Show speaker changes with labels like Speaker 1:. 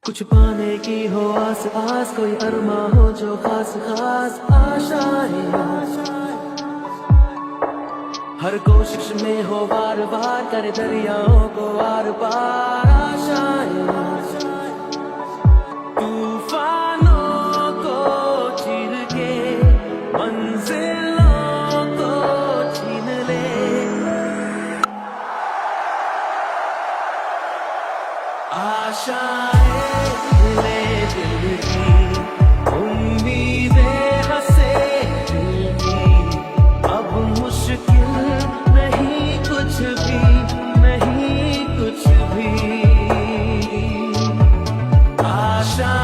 Speaker 1: कुछ पाने की हो आस आस, कोई अरमा हो जो खास खास आशाएं। हर कोशिश में हो बार बार, करे दरियाओं को आर पार आशाएं। तूफानों को चीर के मंजिलों को छीन ले। आशाएं ले दिल की, उम्मीदें हंसे दिल की। अब मुश्किल नहीं कुछ भी, नहीं कुछ भी। आशा